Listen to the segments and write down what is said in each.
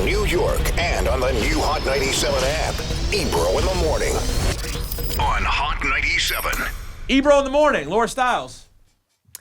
New York, and on the new Hot 97 app. Ebro in the morning on Hot 97. Ebro in the morning, Laura Stiles.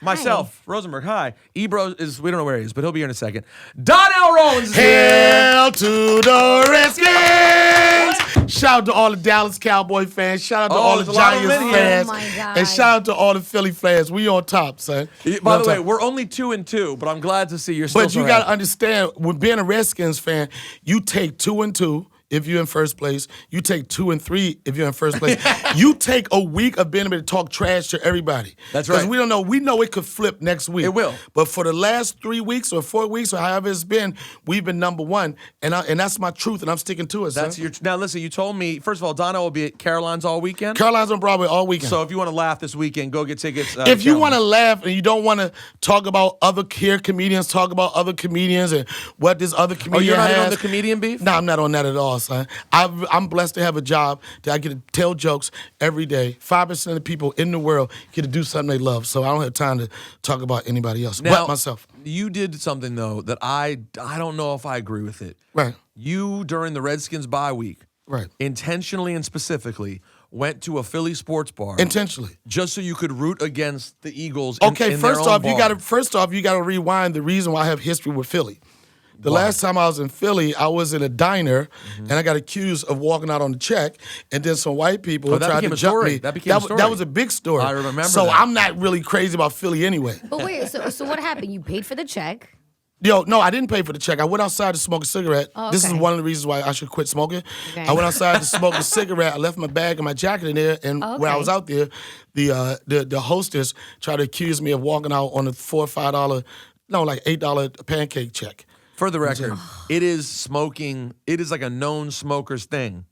Myself, Rosenberg, hi. Ebro is, we don't know where he is, but he'll be here in a second. Donnell Rawlings is here. Hail to the Redskins! Shout out to all the Dallas Cowboy fans. Shout out to all the Giants fans. Oh my God. And shout out to all the Philly fans. We on top, son. By the way, we're only 2-2, but I'm glad to see you're still But you got to understand, with being a Redskins fan, you take 2-2 if you're in first place. You take 2-3 if you're in first place. You take a week of being able to talk trash to everybody. That's right. Because we don't know. We know it could flip next week. It will. But for the last 3 weeks or 4 weeks or however it's been, we've been number one. And that's my truth, and I'm sticking to it, That's son. your. Now listen, you told me first of all, Donnell will be at Caroline's all weekend. Caroline's on Broadway all weekend. So if you want to laugh this weekend, go get tickets. If you want to laugh and you don't want to talk about other comedians, talk about other comedians and what this other comedian you're not has. in on the comedian beef? No, I'm not on that at all, son. I'm blessed to have a job that I get to tell jokes every day. 5% of the people in the world get to do something they love, so I don't have time to talk about anybody else but myself. You did something, though, that I don't know if I agree with it. Right. You, during the Redskins bye week, Right. intentionally and specifically went to a Philly sports bar. Intentionally. Just so you could root against the Eagles Okay, in first their own off, you bar. got to rewind the reason why I have history with Philly. The last time I was in Philly, I was in a diner, and I got accused of walking out on the check, and then some white people tried to jump me. That became a story. That was a big story. I remember So that. I'm not really crazy about Philly anyway. But wait, so what happened? You paid for the check. Yo, no, I didn't pay for the check. I went outside to smoke a cigarette. Oh, This is okay. one of the reasons why I should quit smoking. Okay. I went outside to smoke a cigarette. I left my bag and my jacket in there, and when I Okay. was out there, the hostess tried to accuse me of walking out on a $4 or $5, no, like $8 pancake check. For the record, it is smoking. It is like a known smoker's thing.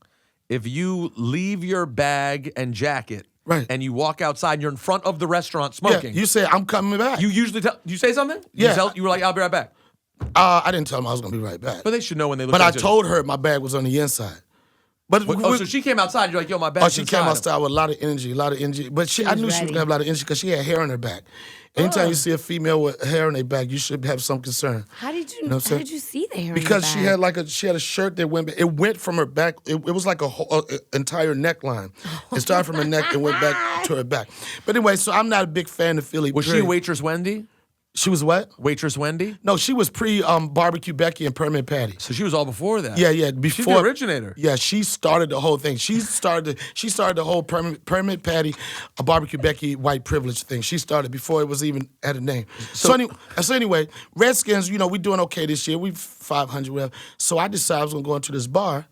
If you leave your bag and jacket, Right. and you walk outside, and you're in front of the restaurant smoking. Yeah, you say I'm coming back. You usually tell. You say something? Yeah. You were like, "I'll be right back." I didn't tell them I was gonna be right back. But they should know when they look. But I at you. told her my bag was on the inside. But So she came outside. You're like, "Yo, my bag's she inside." came outside with a lot of energy. But I knew she was ready. gonna have a lot of energy because she had hair on her back. Anytime you see a female with hair on their back, you should have some concern. How did you? know what I'm how saying? did you see the hair? Because in she your had bag? she had a shirt that went. It went from her back. It was like a entire neckline. It started from her neck and went back to her back. But anyway, so I'm not a big fan of Philly. Was she period. Waitress Wendy? She was what? Waitress Wendy? No, she was pre Barbecue Becky and Permanent Patty. So she was all before that. Yeah, before. She's the originator. Yeah, she started the whole thing. She started the whole Permanent Patty, a Barbecue Becky white privilege thing. She started before it was even had a name. So anyway, Redskins, we doing okay this year. We 500 whatever. So I decided I was gonna go into this bar.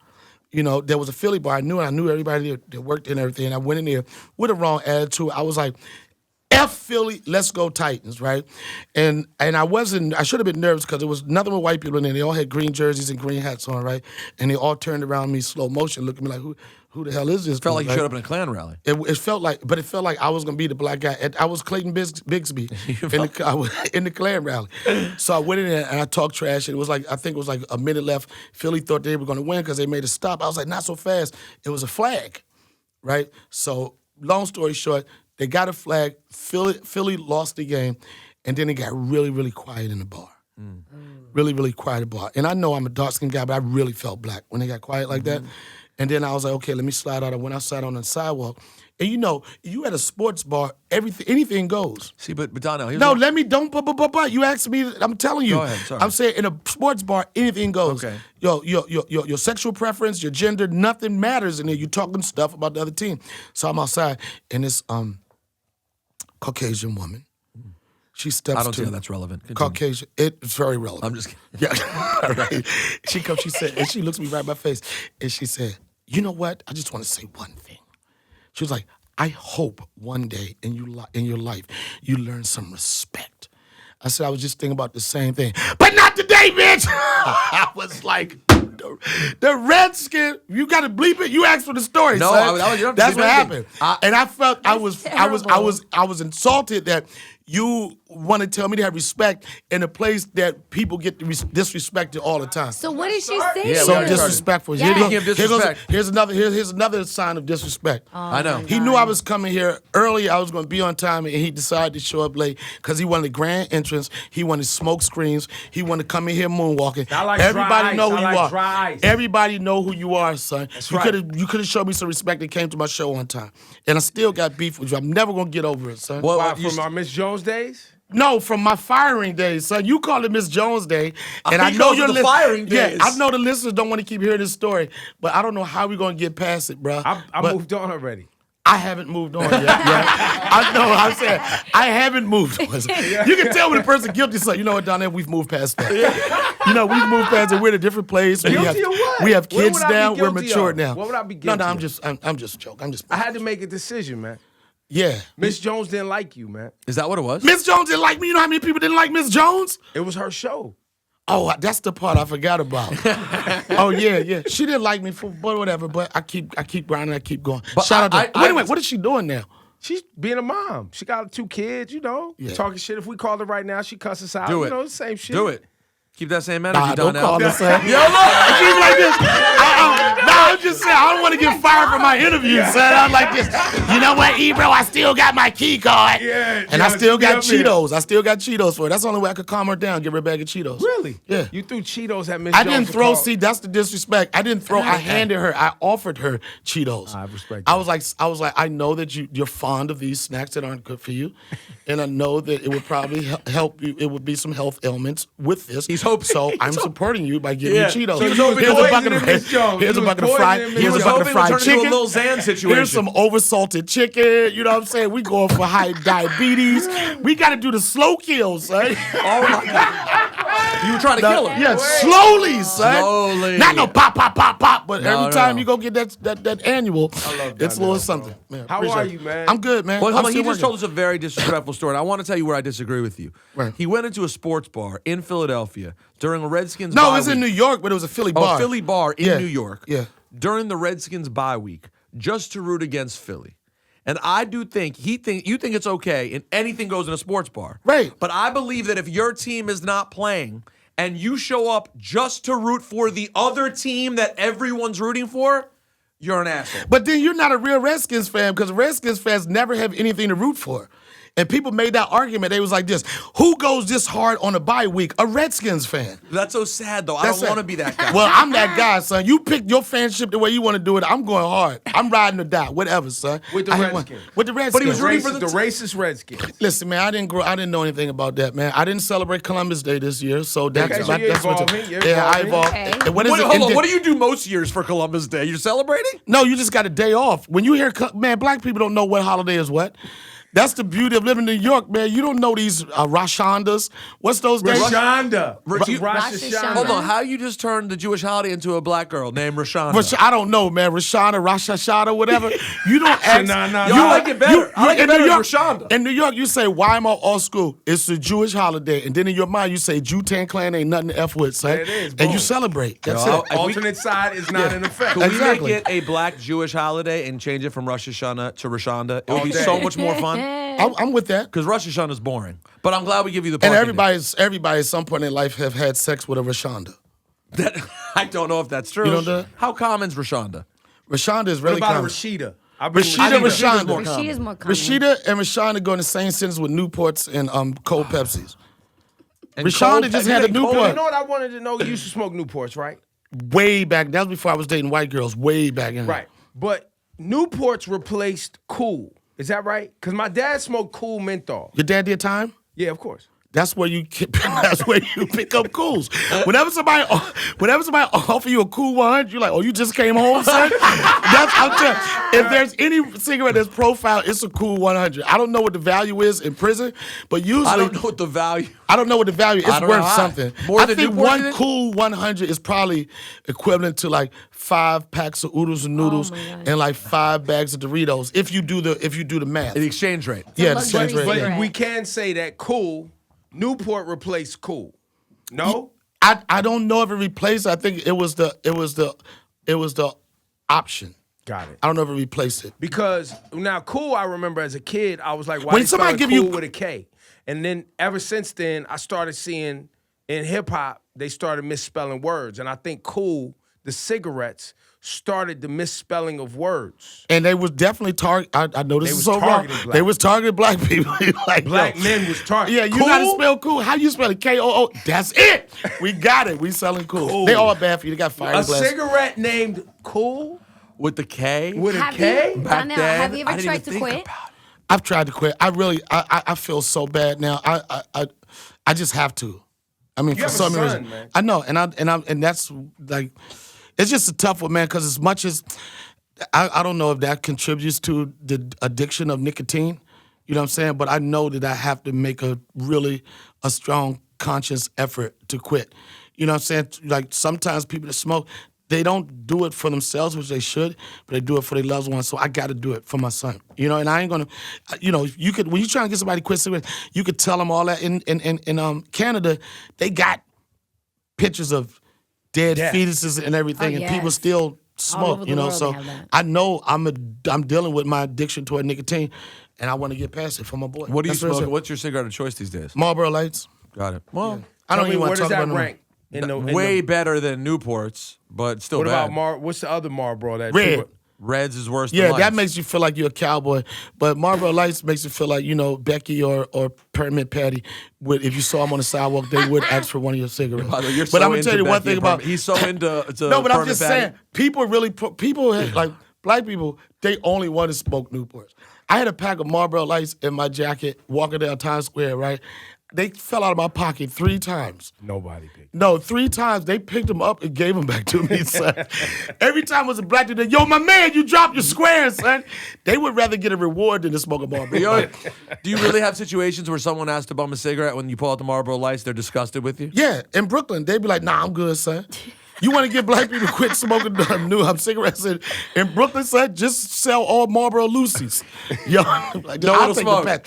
There was a Philly bar. I knew everybody that worked in everything. And I went in there with a wrong attitude. I was like, F Philly, let's go Titans, right? And I should have been nervous because there was nothing with white people in there. They all had green jerseys and green hats on, right? And they all turned around me slow motion, looking at me like, who the hell is this? Felt like you right? showed up in a Klan rally. It felt like I was gonna be the black guy. I was Clayton Bigsby in the Klan rally. So I went in there and I talked trash. And I think it was like a minute left. Philly thought they were gonna win because they made a stop. I was like, not so fast. It was a flag, right? So long story short, they got a flag. Philly lost the game, and then it got really, really quiet in the bar. Really, really quiet in the bar. And I know I'm a dark-skinned guy, but I really felt black when they got quiet like that. And then I was like, okay, let me slide out. I went outside on the sidewalk. And you at a sports bar, anything goes. See, but Donnell, here's No, what- let me, don't, you asked me, I'm telling you. Go ahead, sorry. I'm saying in a sports bar, anything goes. Okay. Your sexual preference, your gender, nothing matters in there. You're talking stuff about the other team. So I'm outside, and this Caucasian woman, she steps I don't to see how that's relevant. Continue. Caucasian, it's very relevant. I'm just kidding. Yeah, right. She comes, she said, and she looks me right in my face, and she said, you know what? I just want to say one thing. She was like, I hope one day in your life you learn some respect. I said, I was just thinking about the same thing. But not today, bitch! I was like, the Redskins, you got to bleep it? You asked for the story, No, son. you don't have to That's bleep what anything. happened. And I felt I was terrible. insulted that you want to tell me to have respect in a place that people get disrespected all the time. So what did she say? Yeah, So already disrespectful. Yes. Here Speaking of goes- disrespect. Here's another sign of disrespect. I know. He knew I was coming here early. I was going to be on time, and he decided to show up late because he wanted a grand entrance. He wanted smoke screens. He wanted to come in here moonwalking. I like Everybody dry know ice. who I you like are. dry ice. Everybody know who you are, son. That's you right. could have showed me some respect and came to my show on time. And I still got beef with you. I'm never going to get over it, son. Well, Why, you from our Miss Jones days? No, from my firing days, son. You call it Miss Jones Day, and I He know calls it your the firing Yeah, days. I know the listeners don't want to keep hearing this story, but I don't know how we're gonna get past it, bro. I But moved on already. I haven't moved on yet. Yeah. I know. I said I haven't moved on. You can tell when a person guilty. So you know what, Donnell, we've moved past that. You know, we've moved past it. We're in a different place. Guilty of what? We have What kids would I be now. We're guilty mature of? now. What would I be No, guilty I'm of? just joking. I'm just. I had to make a decision, man. Yeah. Miss Jones didn't like you, man. Is that what it was? Miss Jones didn't like me. You know how many people didn't like Miss Jones? It was her show. Oh, that's the part I forgot about. Oh yeah. She didn't like me for but whatever. But I keep grinding. I keep going. But Shout out to. I- Wait. What is she doing now? She's being a mom. She got 2 kids, you know. Yeah. Talking shit. If we called her right now, she cuss us out. Do it. You know, the same shit. Do it. Keep that same energy, Nah, don't Donnell. call her son. Yo, look. She's like this. I'm just saying, I don't want to get fired from my interview, son. I'm like this. You know what, Ebro? I still got my key card. Yeah, And I yeah, still got she be up Cheetos. I still got Cheetos for her. That's the only way I could calm her down, give her a bag of Cheetos. Really? Yeah. You threw Cheetos at Miss I Jones. didn't to throw, call- see, that's the disrespect. I didn't throw, I handed her, I offered her Cheetos. I respect I that. was like, I know that you're fond of these snacks that aren't good for you. And I know that it would probably help you, it would be some health ailments with this. He's hoping- So I'm he's hoping- supporting you by giving Yeah. you Cheetos. So he was hoping Here's to a bucket of poison Miss Jones. here's He a was bucket of fried, poisoning Miss here's a He was bucket of hoping to fried turn into a chicken. Lil Xan situation. Here's some oversalted chicken. You know what I'm saying? We going for high diabetes. We got to do the slow kills, son. Oh my God. You were trying to kill her. Yeah, slowly, son. Slowly. Not no pop, pop, pop, pop. But No, every time no. you go get that annual, it's a little Donnell, something. Man, How appreciate are it. you, man? I'm good, man. Well, hold I'm on. He still just told working. us a very disrespectful story. And I want to tell you where I disagree with you. Right. He went into a sports bar in Philadelphia during a Redskins No, bye it was in New week. York, but it was a Philly Oh, bar. Philly bar in Yeah, New York. yeah. During the Redskins bye week, just to root against Philly. And I do think you think it's okay and anything goes in a sports bar. Right. But I believe that if your team is not playing and you show up just to root for the other team that everyone's rooting for, you're an asshole. But then you're not a real Redskins fan because Redskins fans never have anything to root for. And people made that argument. They was like this, who goes this hard on a bye week? A Redskins fan. That's so sad, though. I That's don't it. want to be that guy. Well, I'm that guy, son. You pick your fanship the way you want to do it. I'm going hard. I'm riding or die, whatever, son. With the I ain't Redskins. With the Redskins. But he was rooting for the the racist Redskins. Listen, man, I didn't know anything about that, man. I didn't celebrate Columbus Day this year, so that's Okay, so you're that's what. evolving, you're Yeah, I evolving. evolved. Okay. And what is What, it? hold and on. then- What do you do most years for Columbus Day? You're celebrating? No, you just got a day off. When you hear, man, black people don't know what holiday is what. That's the beauty of living in New York, man. You don't know these Rosh Hashanahs. What's those days? Rashonda. Rosh Rosh Hashanah. Hashanah. Hold on. How you just turned the Jewish holiday into a black girl named Rashonda? I don't know, man. Rashana, Rosh Hashanah, whatever. You don't ask. Nah, Yo, I like it better. I like it in better New than York, Rashonda. In New York, you say, why am I off school? It's a Jewish holiday. And then in your mind, you say, Jew-Tan Clan ain't nothing to F with, son. There it is, And you boom. celebrate. That's Yo, it. Alternate side is not in effect. Can Exactly. we make it a black Jewish holiday and change it from Rosh Hashanah to Rashonda? It would be day. so much more fun. I'm with that. Because Rosh Hashanah is boring. But I'm glad we give you the And parking everybody at some point in life have had sex with a Rashonda. day. I don't know if that's true. You don't do that? How common's Rashonda? Rashonda is What really about a common. Rashida? I bring Rashida, I think Rashonda. Rashida's more common. Rashida's more common. Rashida and Rashonda go in the same sentence with Newports and cold Pepsis. And Rashonda Cole- just you had a think Cole- Newport. You know what I wanted to know? You used to smoke Newports, right? Way back. That was before I was dating white girls. Way back in. Right. But Newports replaced Cool. Is that right? Because my dad smoked Cool menthol. Your dad did time? Yeah, of course. That's where you pick up cools. Whenever somebody offer you a cool 100, you're like, oh, you just came home, son? I'm telling you, if there's any cigarette that's profiled, it's a cool 100. I don't know what the value is in prison, but usually I don't know what the value. I don't know what the value is. I It's don't know worth how. something. More I than think Newport, you one think? cool 100 is probably equivalent to like 5 packs of oodles and noodles my God. and like 5 bags of Doritos if you do the math. The exchange rate. Yeah, the luxury exchange rate. But Yeah. cigarette. we can say that Cool, Newport replaced Cool. No? I don't know if it replaced. I think it was the option. Got it. I don't know if it replaced it. Because now Cool, I remember as a kid, I was like, why When they somebody spell give Cool you- with a K? And then ever since then, I started seeing in hip hop, they started misspelling words. And I think Cool, the cigarettes, started the misspelling of words. And they was definitely I know this They is was so wrong. targeting black They was targeting black people. Like, Black yo, men was targeted. Yeah, you Cool? gotta spell cool. How you spell it? K-O-O. That's it. We got it. We selling cool. They all bad for you. They got fire A glass. cigarette named Cool With the K? with a Have K? you, Back Donnell, then, have you I ever didn't tried even to think quit? about it. I've tried to quit. I feel so bad now. I just have to. I mean, You for have a some son, reason, man. I know, and that's like, it's just a tough one, man. Because as much as I don't know if that contributes to the addiction of nicotine, you know what I'm saying. But I know that I have to make a strong conscious effort to quit. You know what I'm saying? Like sometimes people that smoke, they don't do it for themselves, which they should, but they do it for their loved ones. So I got to do it for my son. You know, and I ain't gonna, you know, you could when you trying to get somebody to quit cigarettes, you could tell them all that. In Canada, they got pictures of dead Death. fetuses and everything, and people yes. still All smoke. over the You know, world so they have that. I know I'm dealing with my addiction toward nicotine, and I want to get past it for my boy. What do you That's what it smoke? is. What's your cigarette of choice these days? Marlboro Lights. Got it. Well, I don't Tell me, even where want to does talk that about it. rank? In way better than Newports, but still What bad. about what's the other Marlboro that Red. Reds is worse Yeah, than that Lights. makes you feel like you're a cowboy. But Marlboro Lights makes you feel like, you know, Becky or Permit Patty would, if you saw him on the sidewalk, they would ask for one of your cigarettes. By the way, you're But so I'm gonna into tell you one Becky thing and about Permit. He's so into no, but I'm Permit just Patty. saying, people really like black people, they only want to smoke Newports. I had a pack of Marlboro Lights in my jacket walking down Times Square, right? They fell out of my pocket 3 times. Nobody picked. No, 3 times they picked them up and gave them back to me, son. Every time was a black dude, yo, my man, you dropped your squares, son. They would rather get a reward than to smoke a Marlboro. Yo, do you really have situations where someone asks to bum a cigarette when you pull out the Marlboro Lights, they're disgusted with you? Yeah, in Brooklyn, they'd be like, nah, I'm good, son. You want to get black people to quit smoking cigarettes in Brooklyn, son? Just sell all Marlboro Lucy's. Yo, like, No I'll little take smoke. the pack.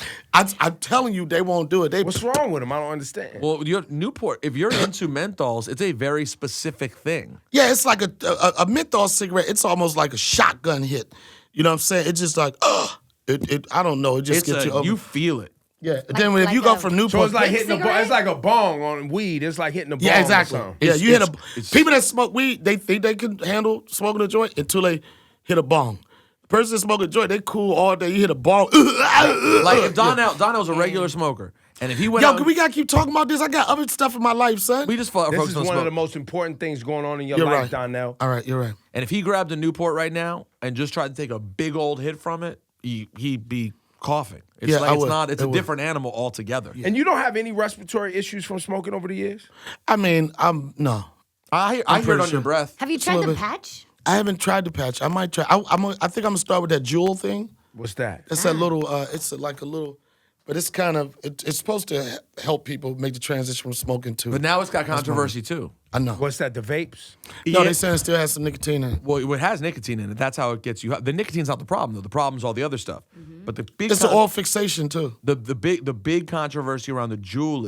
I'm telling you, they won't do it. They What's wrong with them? I don't understand. Well, Newport, if you're into menthols, it's a very specific thing. Yeah, it's like a menthol cigarette. It's almost like a shotgun hit. You know what I'm saying? It's just like, I don't know. It just gets you over. You feel it. Yeah. Then if like you go a- from Newport, So it's like Big hitting cigarette? it's like a bong on weed. It's like hitting a bong. yeah, exactly. Or something. Yeah, It's- you hit it's- people that smoke weed, they think they can handle smoking a joint until they hit a bong. The person that smoke a joint, they cool all day. You hit a bong. Like if Donnell's a regular smoker, and if he went Yo, out, we gotta keep talking about this. I got other stuff in my life, son. we just This focus is on one of smoke. the most important things going on in your You're life, right. Donnell. All right, you're right. And if he grabbed a Newport right now and just tried to take a big old hit from it, he'd be coughing. It's Yeah, like I it's would. not. It's I a would. different animal altogether. And you don't have any respiratory issues from smoking over the years? I mean, no. I hear it pretty on your sure. breath. Have you a tried little the bit. patch? I haven't tried the patch. I might try. I think I'm gonna start with that Jewel thing. What's that? It's that little. It's like a little, but it's kind of. It's supposed to help people make the transition from smoking to. But now it's got controversy too. I know. What's that? The vapes? No, Yeah. they saying it still has some nicotine in it. Well, it has nicotine in it. That's how it gets you. The nicotine's not the problem though. The problem's all the other stuff. But the big It's an oil fixation too. the big controversy around the Juul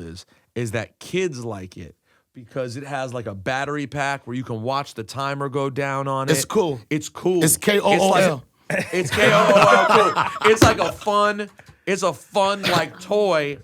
is that kids like it because it has like a battery pack where you can watch the timer go down on it. It's cool. It's cool. It's KOOL. It's KOOL cool. It's like a fun like toy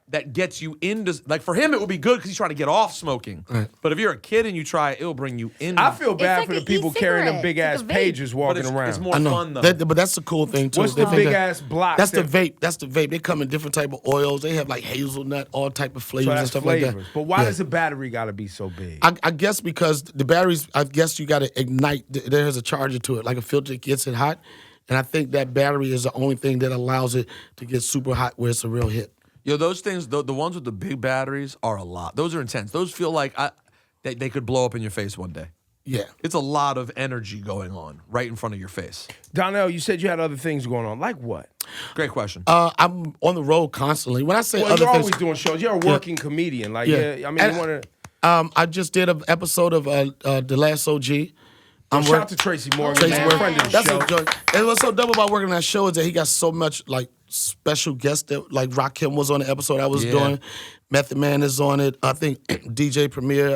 that gets you into, like for him it would be good because he's trying to get off smoking. Right. But if you're a kid and you try it, it'll bring you in. I feel bad like for the an people carrying them e-cigarette. big ass It's like a vape. pages but walking it's, around. it's more I know. fun though. But that's the cool thing too. What's They the think big that- ass blocks? That's the that- vape. That's the vape. They come in different type of oils. They have like hazelnut, all type of flavors So and that's stuff flavors. like that. But why Yeah. does the battery got to be so big? I guess because the batteries, I guess you got to ignite. There's a charger to it, like a filter gets it hot. And I think that battery is the only thing that allows it to get super hot where it's a real hit. Yo, those things, the ones with the big batteries are a lot. Those are intense. Those feel like they could blow up in your face one day. Yeah. It's a lot of energy going on right in front of your face. Donnell, you said you had other things going on. Like what? Great question. I'm on the road constantly. When I say Well, other you're things, always doing shows. You're a working comedian. Like, Yeah. yeah. I mean, And- you want to. I just did an episode of The Last OG. Shout out to Tracy Morgan, Tracy man, Morgan. friend of the That's show. a joy. And what's so dope about working on that show is that he got so much like special guests that like Rakim was on the episode I was Yeah. doing. Method Man is on it. I think DJ Premier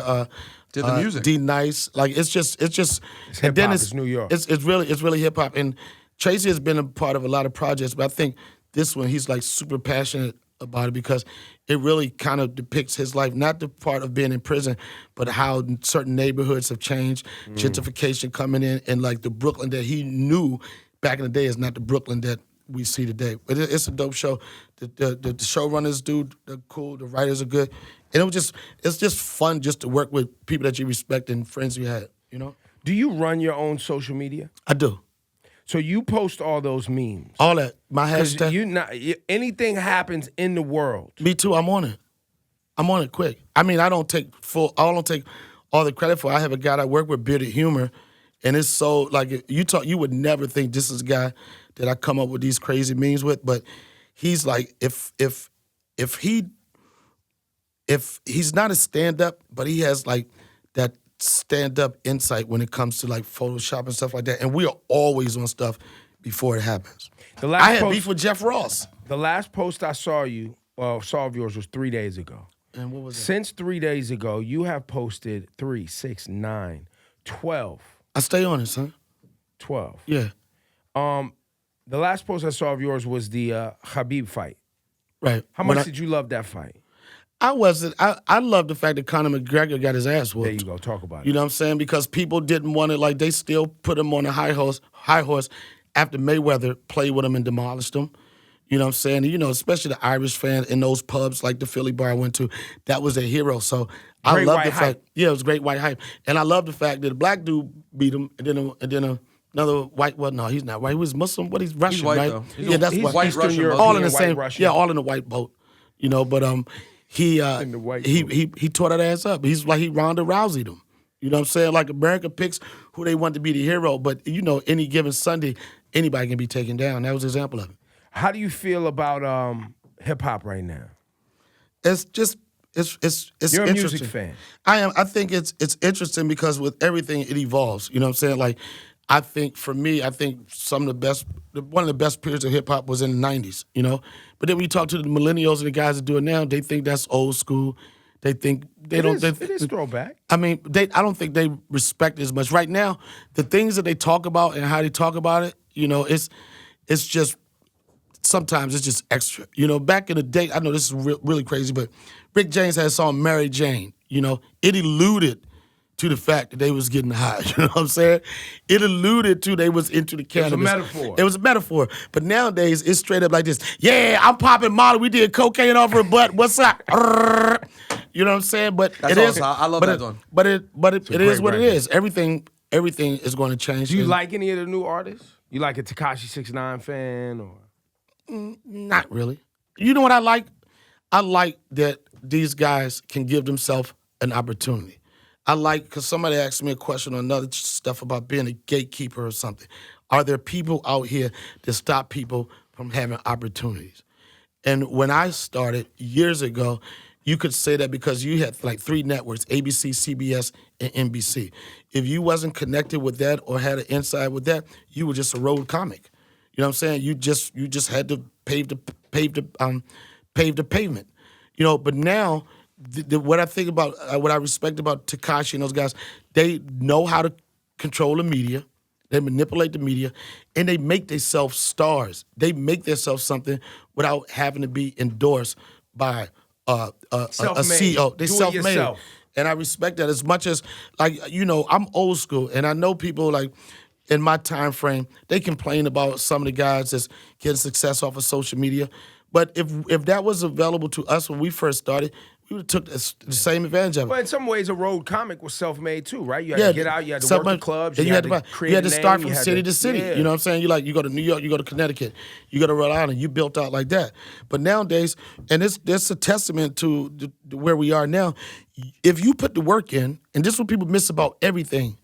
Did the music. D Nice. Like it's just hip-hop, it's New York. It's really hip hop. And Tracy has been a part of a lot of projects, but I think this one he's like super passionate about it because it really kind of depicts his life, not the part of being in prison, but how certain neighborhoods have changed, gentrification coming in, and like the Brooklyn that he knew back in the day is not the Brooklyn that we see today. But it's a dope show. The showrunners they're cool. The writers are good, and it's just fun just to work with people that you respect and friends you had. You know. Do you run your own social media? I do. So you post all those memes. All that. My hashtag. Anything happens in the world. Me too. I'm on it. I'm on it quick. I mean, I don't take all the credit for it. I have a guy that I work with, Bearded Humor, and it's so like you would never think this is a guy that I come up with these crazy memes with, but he's like if he's not a stand-up, but he has like that stand-up insight when it comes to like Photoshop and stuff like that. And we are always on stuff before it happens. I had beef with Jeff Ross. The last post I saw of yours was 3 days ago. And what was that? Since 3 days ago, you have posted 3, 6, 9, 12. I stay on it, son. 12. Yeah. The last post I saw of yours was the Khabib fight. Right. How much did you love that fight? I love the fact that Conor McGregor got his ass whooped. There you go. Talk about it. You know what I'm saying? Because people didn't want it. Like, they still put him on a high horse after Mayweather played with him and demolished him. You know what I'm saying? You know, especially the Irish fan in those pubs like the Philly bar I went to, that was their hero. So I love the fact. Yeah, it was great white hype. And I love the fact that a black dude beat him and then another white, well, no, he's not white. He was Muslim, but he's Russian, He's white, right? though. Yeah, that's white. White Russian. European, All in the same, Russian. yeah, all in the white boat. You know, but he tore that ass up. He's like he Ronda Rousey'd him. You know what I'm saying? Like America picks who they want to be the hero, but you know, any given Sunday, anybody can be taken down. That was an example of it. How do you feel about hip hop right now? It's You're a interesting. music fan. I am. I think it's interesting because with everything it evolves. You know what I'm saying? Like, I think for me, one of the best periods of hip hop was in the '90s. You know, but then when you talk to the millennials and the guys that do it now, they think that's old school. They think it is throwback. I mean, I don't think they respect it as much right now. The things that they talk about and how they talk about it, you know, it's just. Sometimes it's just extra. You know, back in the day, I know this is really crazy, but Rick James had a song, Mary Jane. You know, it alluded to the fact that they was getting high. You know what I'm saying? It alluded to they was into the cannabis. It was a metaphor. But nowadays, it's straight up like this. Yeah, I'm popping Molly. We did cocaine off her butt. What's up? You know what I'm saying? But That's it is. awesome. I love that one. But it is what it record. is. Everything is going to change. Do you like any of the new artists? You like a Tekashi 6ix9ine fan or? Not really. You know what I like? I like that these guys can give themselves an opportunity. I like, because somebody asked me a question on other stuff about being a gatekeeper or something. Are there people out here that stop people from having opportunities? And when I started years ago, you could say that because you had like 3 networks, ABC, CBS, and NBC. If you wasn't connected with that or had an inside with that, you were just a road comic. You know what I'm saying? You just had to pave the pavement. You know, but now what I think about, what I respect about Tekashi and those guys, they know how to control the media, they manipulate the media, and they make themselves stars. They make themselves something without having to be endorsed by a CEO. They self-made it. And I respect that as much as, like, you know, I'm old school, and I know people like, in my time frame, they complain about some of the guys that's getting success off of social media. But if that was available to us when we first started, we would have took the same advantage of it. But in some ways, a road comic was self-made too, right? You had to get out, you had to work the clubs, you had to create you had to start a name, from city to city. Yeah. You know what I'm saying? You go to New York, you go to Connecticut, you go to Rhode Island, you built out like that. But nowadays, and this a testament to where we are now, if you put the work in, and this is what people miss about everything,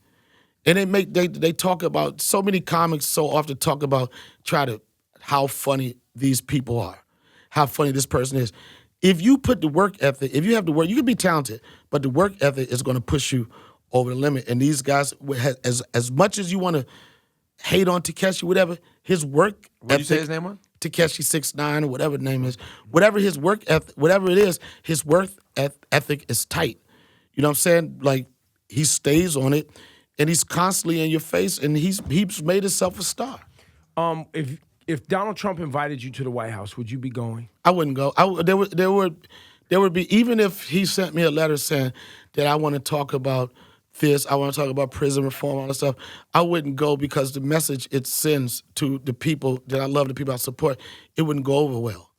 and they talk about, so many comics so often talk about how funny these people are, how funny this person is. If you put the work ethic, if you have the work, you can be talented, but the work ethic is going to push you over the limit. And these guys, as much as you want to hate on Tekashi, whatever, his work What did ethic, you say his name was? Tekashi 6ix9ine or whatever the name is, whatever his work ethic, whatever it is, his work ethic is tight. You know what I'm saying? Like, he stays on it. And he's constantly in your face, and he's made himself a star. If Donald Trump invited you to the White House, would you be going? I wouldn't go. There would be, even if he sent me a letter saying that I want to talk about this, I want to talk about prison reform, all that stuff, I wouldn't go because the message it sends to the people that I love, the people I support, it wouldn't go over well.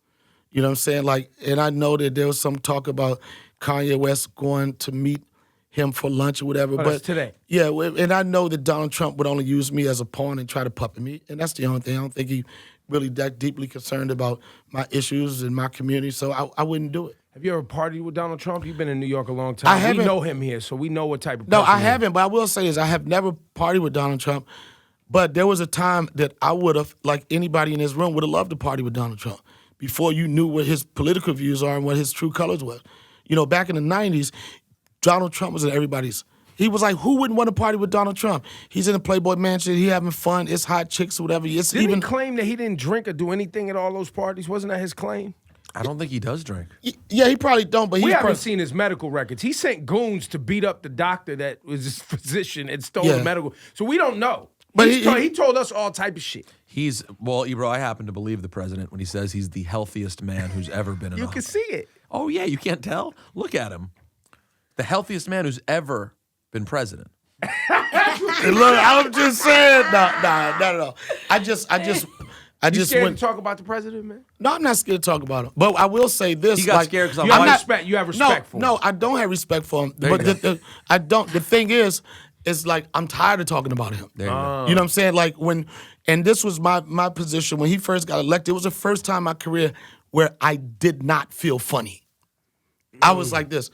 You know what I'm saying? Like, and I know that there was some talk about Kanye West going to meet him for lunch or whatever. But that's today. Yeah, and I know that Donald Trump would only use me as a pawn and try to puppet me, and that's the only thing. I don't think he really that deeply concerned about my issues in my community, so I wouldn't do it. Have you ever partied with Donald Trump? You've been in New York a long time. I haven't. We know him here, so we know what type of No, person I he is. haven't, but I will say is I have never partied with Donald Trump, but there was a time that I would have, like anybody in this room, would have loved to party with Donald Trump before you knew what his political views are and what his true colors were. You know, back in the 90s, Donald Trump was in everybody's. He was like, who wouldn't want to party with Donald Trump? He's in a Playboy Mansion. He having fun. It's hot chicks or whatever. It's Didn't even he claim that he didn't drink or do anything at all those parties? Wasn't that his claim? I don't think he does drink. Yeah, he probably don't, but We he's haven't seen his medical records. He sent goons to beat up the doctor that was his physician and stole the medical. So we don't know. But he told us all type of shit. Well, Ebro, I happen to believe the president when he says he's the healthiest man who's ever been in You office. can see it. Oh, yeah, you can't tell? Look at him. The healthiest man who's ever been president. Look, I'm just saying. No. I just You scared went. to talk about the president, man? No, I'm not scared to talk about him. But I will say this. He got like, scared 'cause I'm You have white. respect. You have respect for him. No, I don't have respect for him. There But you go. I don't. The thing is like I'm tired of talking about him. There you go. You know what I'm saying? Like and this was my position when he first got elected. It was the first time in my career where I did not feel funny. I was like this.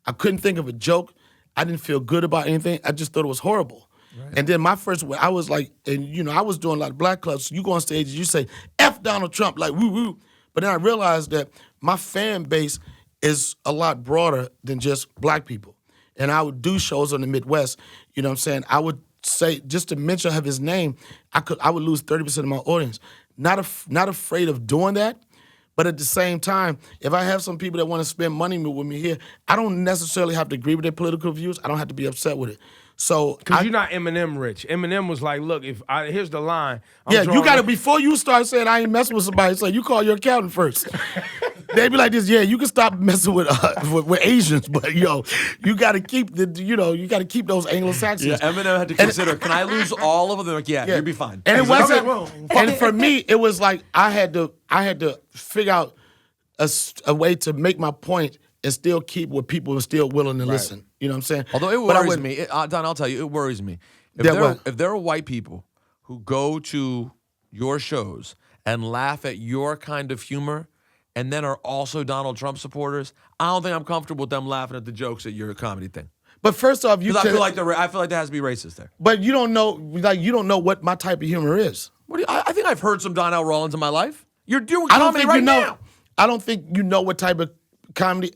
I couldn't think of a joke. I didn't feel good about anything. I just thought it was horrible. Right. And then I was like, and I was doing a lot of black clubs. So you go on stage and you say, F Donald Trump, like woo woo. But then I realized that my fan base is a lot broader than just black people. And I would do shows on the Midwest. You know what I'm saying? I would say, just to mention of his name, I would lose 30% of my audience. Not afraid of doing that. But at the same time, if I have some people that want to spend money with me here, I don't necessarily have to agree with their political views. I don't have to be upset with it. So Because you're not Eminem rich. Eminem was like, look, here's the line. You got to, before you start saying I ain't messing with somebody, so you call your accountant first. They be like this, you can stop messing with Asians, but you got to keep you got to keep those Anglo-Saxons. Yeah, Eminem had to consider, can I lose all of them? Like, yeah, you'll be fine. And it wasn't. Okay, and for me, it was like I had to figure out a way to make my point and still keep what people are still willing to listen. You know what I'm saying? Although it worries me, Don, I'll tell you, it worries me. If there are white people who go to your shows and laugh at your kind of humor and then are also Donald Trump supporters, I don't think I'm comfortable with them laughing at the jokes at your comedy thing. But first off, I feel like there has to be racist there. But you don't know what my type of humor is. I think I've heard some Donnell Rawlings in my life. You're doing comedy right now. I don't think you know what type of comedy.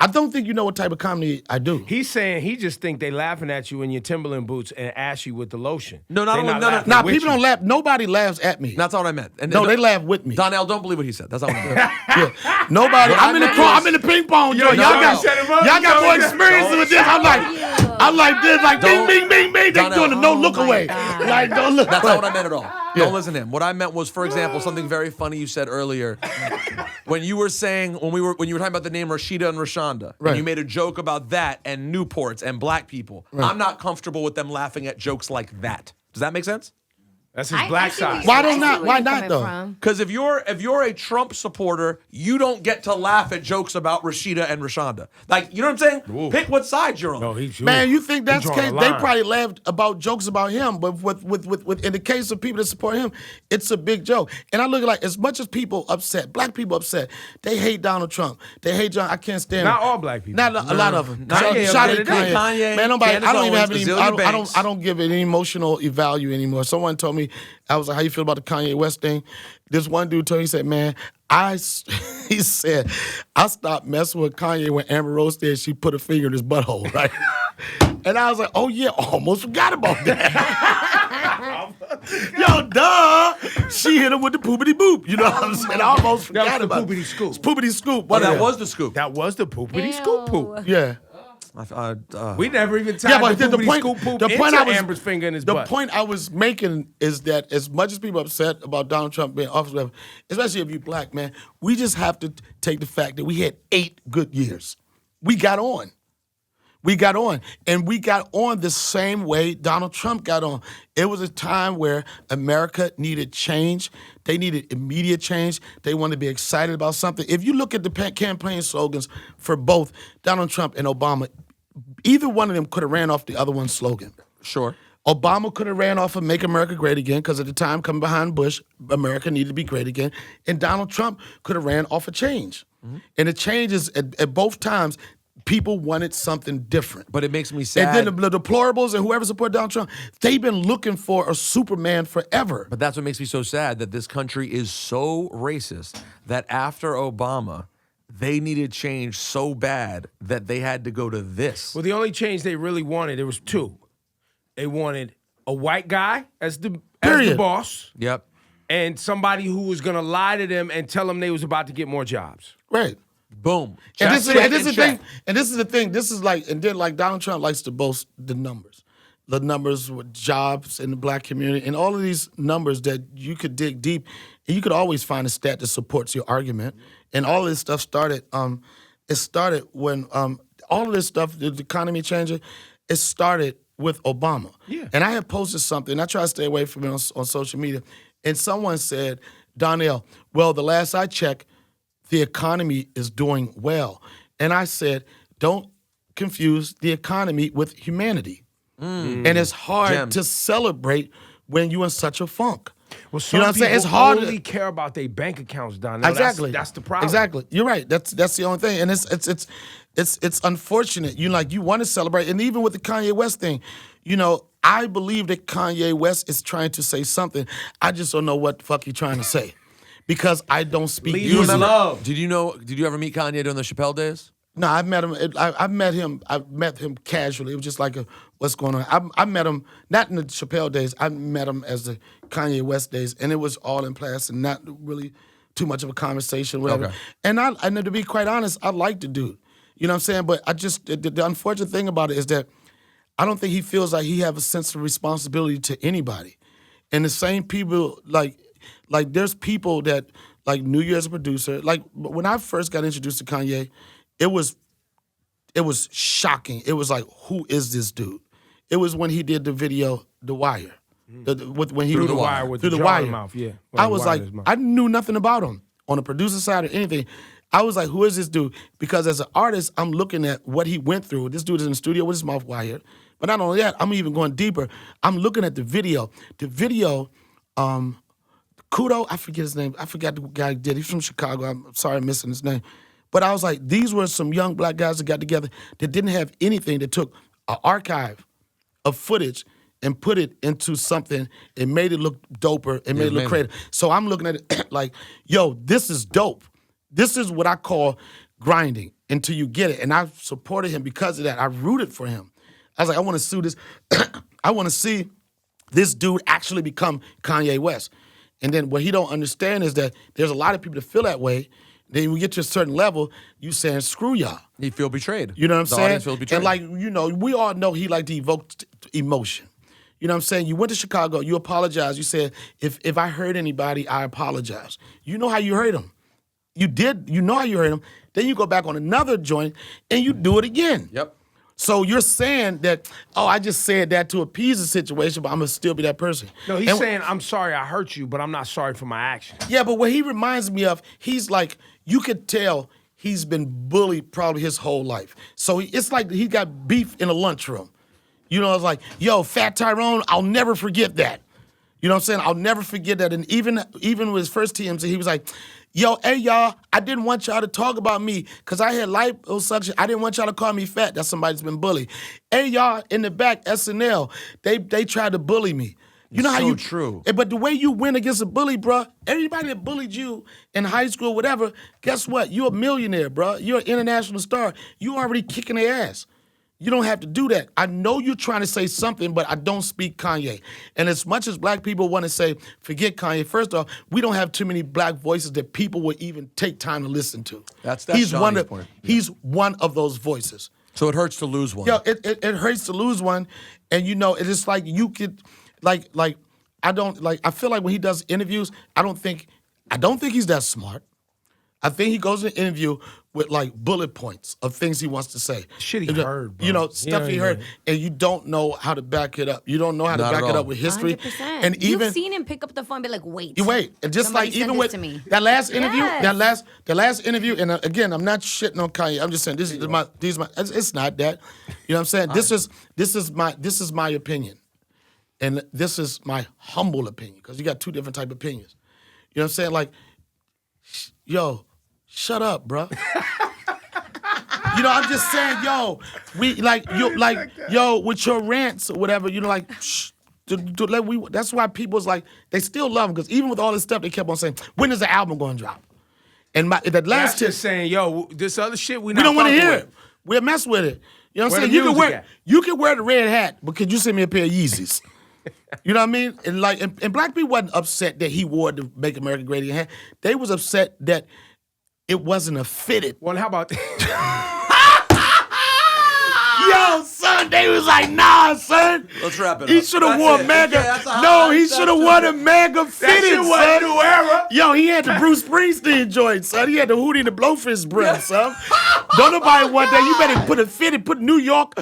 I don't think you know what type of comedy I do. He's saying he just think they laughing at you in your Timberland boots and ask you with the lotion. No. Nah, people don't laugh. Nobody laughs at me. That's not what I meant. They laugh with me. Donnell, don't believe what he said. That's not what I meant. Nobody. I'm in the ping pong joint. Y'all got more experience with this. I'm like this, like bing, bing, bing, bing. They doing the no look away. Like don't look. That's not what I meant at all. Don't listen to him. What I meant was, for example, something very funny you said earlier. When you were saying when you were talking about the name Rashida and Rashonda, and you made a joke about that and Newports and black people. Right. I'm not comfortable with them laughing at jokes like that. Does that make sense? That's his black side. Why not though? Because if you're a Trump supporter, you don't get to laugh at jokes about Rashida and Rashonda. Like, you know what I'm saying? Ooh. Pick what side you're on. No, man, you think that's the case? They probably laughed about jokes about him, but with in the case of people that support him, it's a big joke. And I look at like as much as people upset, black people upset, they hate Donald Trump. They hate John. I can't stand Not him. all black people. Not a lot of them. Kanye. Man, nobody. Candace I don't even have Owens, any. I don't give it any emotional value anymore. Someone told me, I was like, how you feel about the Kanye West thing? This one dude told me, he said, man, he said, I stopped messing with Kanye when Amber Rose said she put a finger in his butthole, right? And I was like, oh yeah, almost forgot about that. Yo, duh. She hit him with the poopity boop. You know what I'm saying? I almost forgot about the poopity scoop. It's poopity scoop. Well, that was the scoop. That was the poopity scoop poop. Yeah. We never even tied the point Amber's finger in his butt. The point I was making is that as much as people are upset about Donald Trump being office, especially if you're black, man, we just have to take the fact that we had 8 good years. We got on. And we got on the same way Donald Trump got on. It was a time where America needed change. They needed immediate change. They wanted to be excited about something. If you look at the campaign slogans for both Donald Trump and Obama, either one of them could have ran off the other one's slogan. Sure. Obama could have ran off of Make America Great Again, because at the time, coming behind Bush, America needed to be great again. And Donald Trump could have ran off of change. Mm-hmm. And the changes at both times, people wanted something different. But it makes me sad. And then the deplorables and whoever supported Donald Trump, they've been looking for a Superman forever. But that's what makes me so sad, that this country is so racist that after Obama, they needed change so bad that they had to go to this. Well, the only change they really wanted, there was 2. They wanted a white guy as the boss. Yep. And somebody who was going to lie to them and tell them they was about to get more jobs. Right. Boom. And this is the thing. And this is the thing. This is like, and then like Donald Trump likes to boast the numbers with jobs in the black community, and all of these numbers that you could dig deep, and you could always find a stat that supports your argument. And all of this stuff started. It started when all of this stuff, the economy changing, it started with Obama. Yeah. And I had posted something. I try to stay away from it on social media, and someone said, Donnell, well, the last I checked, the economy is doing well. And I said, don't confuse the economy with humanity. And it's hard to celebrate when you're in such a funk. Well, some people it's hard only care about their bank accounts, Donnell. Exactly. That's the problem. Exactly. You're right. That's the only thing. And it's unfortunate. You want to celebrate. And even with the Kanye West thing, I believe that Kanye West is trying to say something. I just don't know what the fuck he's trying to say. Because I don't speak. You love. Did you ever meet Kanye during the Chappelle days? No, I met him. I met him casually. It was just like what's going on. I met him not in the Chappelle days. I met him as the Kanye West days, and it was all in class and not really too much of a conversation, whatever. Okay. And to be quite honest, I like the dude. You know what I'm saying? But I just the unfortunate thing about it is that I don't think he feels like he have a sense of responsibility to anybody. And the same people like there's people that like knew you as a producer. Like when I first got introduced to Kanye, it was shocking. It was like, who is this dude? It was when he did the video, The Wire. Through the wire. Mouth, yeah. I was like, I knew nothing about him on the producer side or anything. I was like, who is this dude? Because as an artist, I'm looking at what he went through. This dude is in the studio with his mouth wired. But not only that, I'm even going deeper. I'm looking at the video. The video, Kudo, I forget his name. I forgot the guy who did it. He's from Chicago. I'm sorry I'm missing his name. But I was like, these were some young black guys that got together that didn't have anything, that took an archive of footage and put it into something and made it look doper and made it look creative. So I'm looking at it like, yo, this is dope. This is what I call grinding until you get it. And I supported him because of that. I rooted for him. I was like, I want to see this. I want to see this dude actually become Kanye West. And then what he don't understand is that there's a lot of people that feel that way. Then when we get to a certain level, you saying, screw y'all. You feel betrayed. You know what I'm saying? Audience feels betrayed. And we all know he like to evoke emotion. You know what I'm saying? You went to Chicago, you apologized. You said, if I hurt anybody, I apologize. You know how you hurt him. You know how you hurt him. Then you go back on another joint and you do it again. Yep. So you're saying that, I just said that to appease the situation, but I'm going to still be that person. No, he's saying, I'm sorry I hurt you, but I'm not sorry for my actions. Yeah, but what he reminds me of, he's like, you could tell he's been bullied probably his whole life. So it's like he got beef in a lunchroom. You know, it's like, yo, Fat Tyrone, I'll never forget that. You know what I'm saying? I'll never forget that. And even with his first TMZ, he was like, yo, hey, y'all, I didn't want y'all to talk about me because I had liposuction. I didn't want y'all to call me fat. That's somebody that's been bullied. Hey, y'all, in the back, SNL, they tried to bully me. You know how you true. But the way you win against a bully, bro, everybody that bullied you in high school, whatever, guess what? You're a millionaire, bro. You're an international star. You already kicking their ass. You don't have to do that. I know you're trying to say something, but I don't speak Kanye. And as much as black people want to say, forget Kanye, first off, we don't have too many black voices that people would even take time to listen to. That's he's Johnny's point. He's one of those voices. So it hurts to lose one. Yo, it hurts to lose one, and you know, it's like you could, like I don't like. I feel like when he does interviews, I don't think he's that smart. I think he goes to an interview with like bullet points of things he wants to say. Shit he heard, bro. You know, stuff he heard, and you don't know how to back it up. You don't know how to Not back at it all. up with history. 100%. And even You've seen him pick up the phone and be like, wait. you wait, and just Somebody like sent even this with to me. that last interview, Yes. the last interview, and again, I'm not shitting on Kanye. I'm just saying these are my. It's not that. You know what I'm saying? This is my opinion, and this is my humble opinion because you got two different type of opinions. You know what I'm saying? Like, yo, shut up, bro. You know, I'm just saying, yo, yo, with your rants or whatever, you know, like, shh. That's why people's like, they still love him because even with all this stuff, they kept on saying, when is the album going to drop? And that last just saying, yo, this other shit we don't want to hear with. it. We'll mess with it. You know what Where I'm the saying? music at? You can wear the red hat, but could you send me a pair of Yeezys? You know what I mean? And like, and black people wasn't upset that he wore the Make America Great Again. They was upset that it wasn't a fitted. Well, how about Yo, son, they was like, nah, son. Let's wrap it He up. should have That's worn it. mega. Yeah, that's a No, highlight. he That's should have it. worn a mega fitted, shit was son. new era? Yo, he had the Bruce Springsteen joint, son. He had the Hootie and the Blowfish breath, son. Don't nobody want that. You better put a fitted, put New York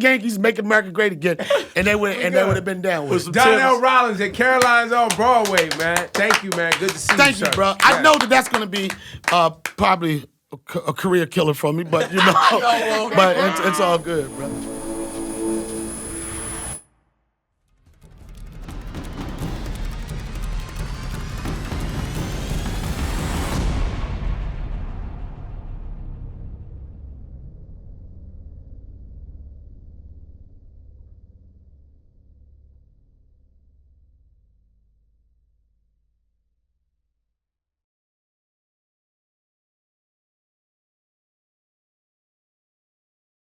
Yankees Make America Great Again, and they would have been down with it. Donnell Rawlings at Caroline's on Broadway, man. Thank you, man. Good to see you, Thank you, sir. bro. I know that's gonna be probably a career killer for me, but you know, but it's all good, bro.